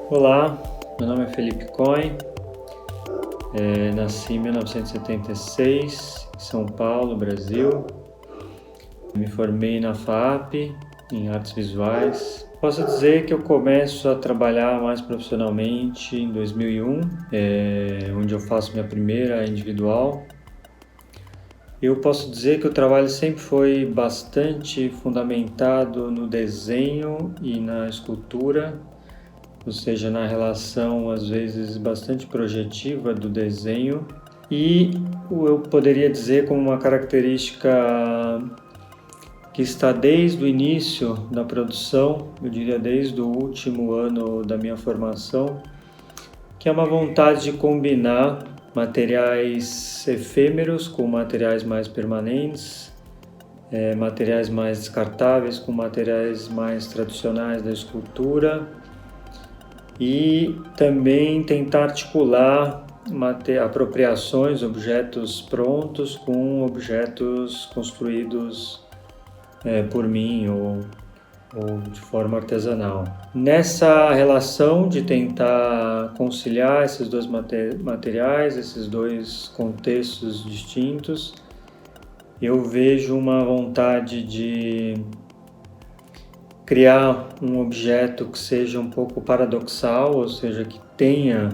Olá, meu nome é Felipe Cohen, nasci em 1976 em São Paulo, Brasil. Me formei na FAAP em Artes Visuais. Posso dizer que eu começo a trabalhar mais profissionalmente em 2001, onde eu faço minha primeira individual. Eu posso dizer que o trabalho sempre foi bastante fundamentado no desenho e na escultura, ou seja, na relação às vezes bastante projetiva do desenho, e eu poderia dizer como uma característica que está desde o início da produção, eu diria desde o último ano da minha formação, que é uma vontade de combinar materiais efêmeros com materiais mais permanentes, materiais mais descartáveis com materiais mais tradicionais da escultura, e também tentar articular apropriações, objetos prontos com objetos construídos por mim ou de forma artesanal. Nessa relação de tentar conciliar esses dois materiais, esses dois contextos distintos, eu vejo uma vontade de criar um objeto que seja um pouco paradoxal, ou seja, que tenha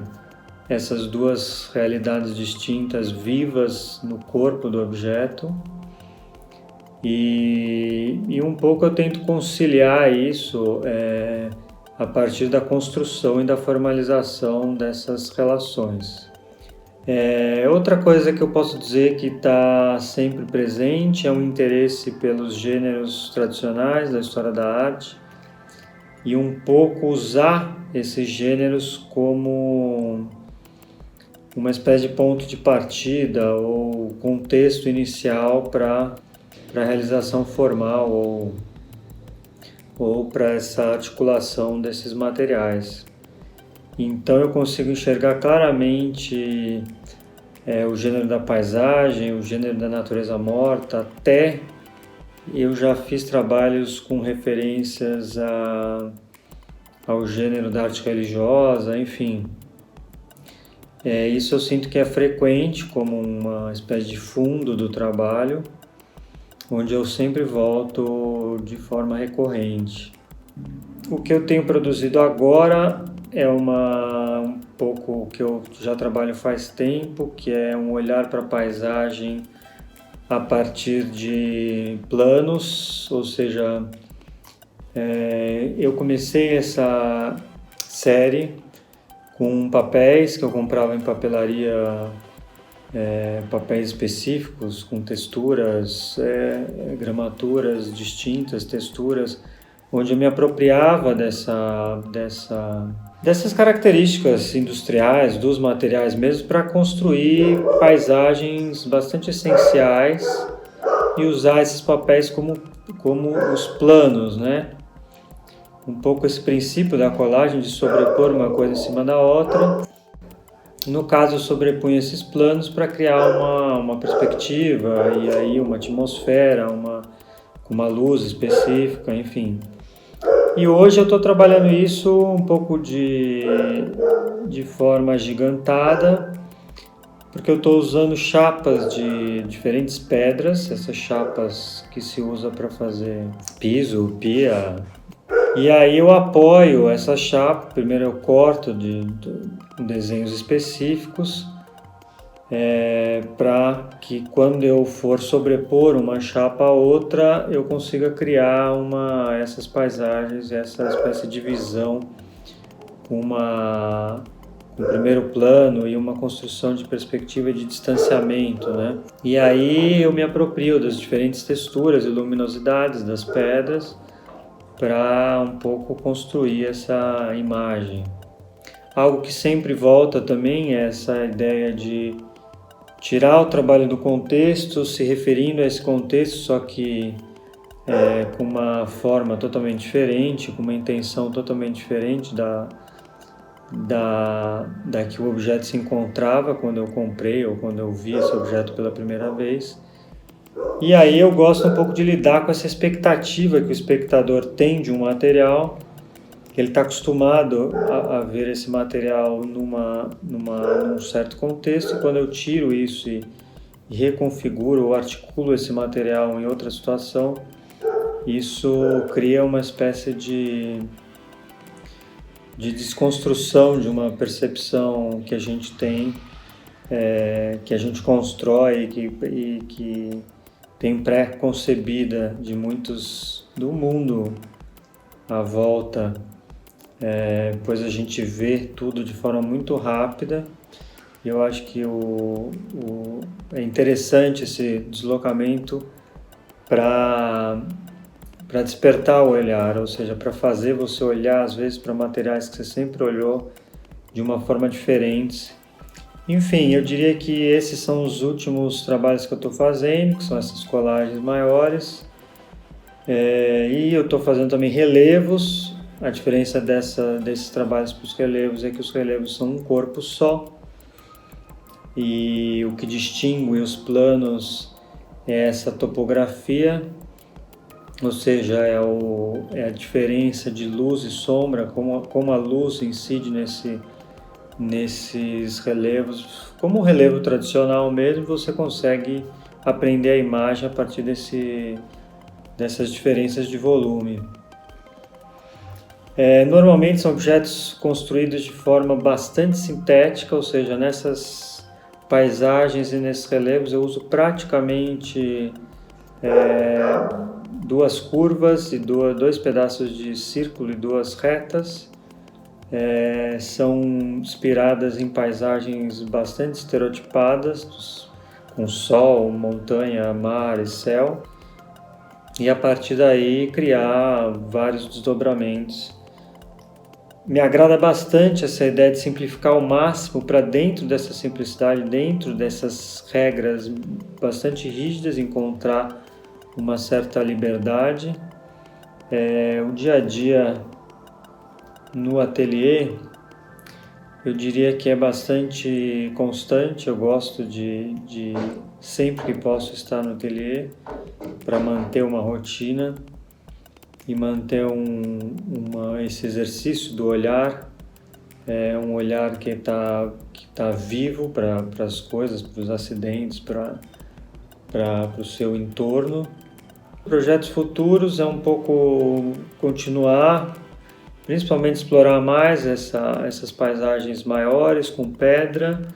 essas duas realidades distintas vivas no corpo do objeto. E um pouco eu tento conciliar isso a partir da construção e da formalização dessas relações. Outra coisa que eu posso dizer que está sempre presente é um interesse pelos gêneros tradicionais da história da arte e um pouco usar esses gêneros como uma espécie de ponto de partida ou contexto inicial para a realização formal ou para essa articulação desses materiais. Então eu consigo enxergar claramente o gênero da paisagem, o gênero da natureza morta, até eu já fiz trabalhos com referências ao gênero da arte religiosa, enfim. Isso eu sinto que é frequente como uma espécie de fundo do trabalho, onde eu sempre volto de forma recorrente. O que eu tenho produzido agora é um pouco que eu já trabalho faz tempo, que é um olhar para a paisagem a partir de planos, ou seja, eu comecei essa série com papéis que eu comprava em papelaria, papéis específicos com texturas, gramaturas distintas, texturas, onde eu me apropriava dessas características industriais, dos materiais mesmo, para construir paisagens bastante essenciais e usar esses papéis como os planos, né? Um pouco esse princípio da colagem de sobrepor uma coisa em cima da outra. No caso, eu sobrepunho esses planos para criar uma perspectiva e aí uma atmosfera, com uma luz específica, enfim. E hoje eu estou trabalhando isso um pouco de forma agigantada, porque eu estou usando chapas de diferentes pedras, essas chapas que se usa para fazer piso, pia. E aí eu apoio essa chapa, primeiro eu corto de desenhos específicos, para que quando eu for sobrepor uma chapa a outra, eu consiga criar essas paisagens, essa espécie de visão com um primeiro plano e uma construção de perspectiva de distanciamento, né? E aí eu me aproprio das diferentes texturas e luminosidades das pedras para um pouco construir essa imagem. Algo que sempre volta também é essa ideia de tirar o trabalho do contexto, se referindo a esse contexto, só que com uma forma totalmente diferente, com uma intenção totalmente diferente da que o objeto se encontrava quando eu comprei ou quando eu vi esse objeto pela primeira vez. E aí eu gosto um pouco de lidar com essa expectativa que o espectador tem de um material ele está acostumado a ver esse material num certo contexto, e quando eu tiro isso e reconfiguro ou articulo esse material em outra situação, isso cria uma espécie de desconstrução de uma percepção que a gente tem, que a gente constrói e que tem pré-concebida de muitos do mundo à volta, pois a gente vê tudo de forma muito rápida. E eu acho que é interessante esse deslocamento para despertar o olhar, ou seja, para fazer você olhar às vezes para materiais que você sempre olhou de uma forma diferente. Enfim, eu diria que esses são os últimos trabalhos que eu estou fazendo, que são essas colagens maiores. E eu estou fazendo também relevos. A diferença desses trabalhos para os relevos é que os relevos são um corpo só. E o que distingue os planos é essa topografia, ou seja, é a diferença de luz e sombra, como a luz incide nesses relevos. Como o relevo tradicional mesmo, você consegue aprender a imagem a partir dessas diferenças de volume. Normalmente são objetos construídos de forma bastante sintética, ou seja, nessas paisagens e nesses relevos eu uso praticamente duas curvas e dois pedaços de círculo e duas retas. São inspiradas em paisagens bastante estereotipadas, com sol, montanha, mar e céu, e a partir daí criar vários desdobramentos. Me agrada bastante essa ideia de simplificar ao máximo para dentro dessa simplicidade, dentro dessas regras bastante rígidas, encontrar uma certa liberdade. O dia a dia no ateliê, eu diria que é bastante constante. Eu gosto de sempre que posso estar no ateliê para manter uma rotina e manter esse exercício do olhar, um olhar que tá vivo para as coisas, para os acidentes, para o seu entorno. Projetos futuros é um pouco continuar, principalmente explorar mais essas paisagens maiores com pedra,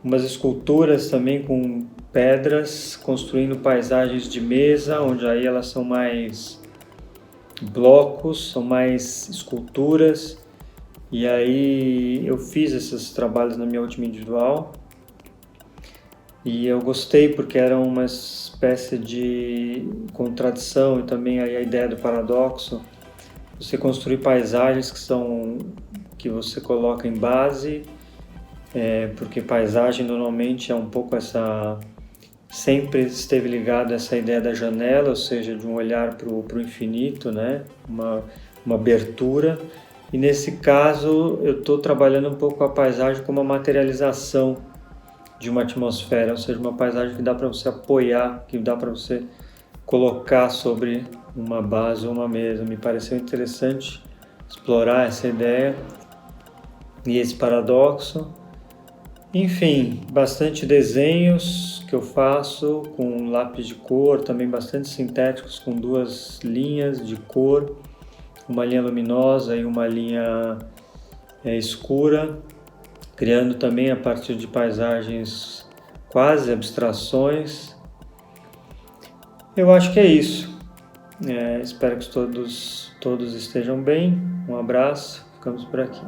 umas esculturas também com pedras, construindo paisagens de mesa, onde aí elas são mais blocos, são mais esculturas. E aí eu fiz esses trabalhos na minha última individual e eu gostei porque era uma espécie de contradição e também aí a ideia do paradoxo. Você construir paisagens que você coloca em base, porque paisagem normalmente é um pouco sempre esteve ligado a essa ideia da janela, ou seja, de um olhar para o infinito, né? Uma abertura. E nesse caso eu estou trabalhando um pouco a paisagem como uma materialização de uma atmosfera, ou seja, uma paisagem que dá para você apoiar, que dá para você colocar sobre uma base ou uma mesa. Me pareceu interessante explorar essa ideia e esse paradoxo. Enfim, bastante desenhos que eu faço com lápis de cor, também bastante sintéticos, com duas linhas de cor, uma linha luminosa e uma linha escura, criando também a partir de paisagens quase abstrações. Eu acho que é isso. Espero que todos estejam bem. Um abraço, ficamos por aqui.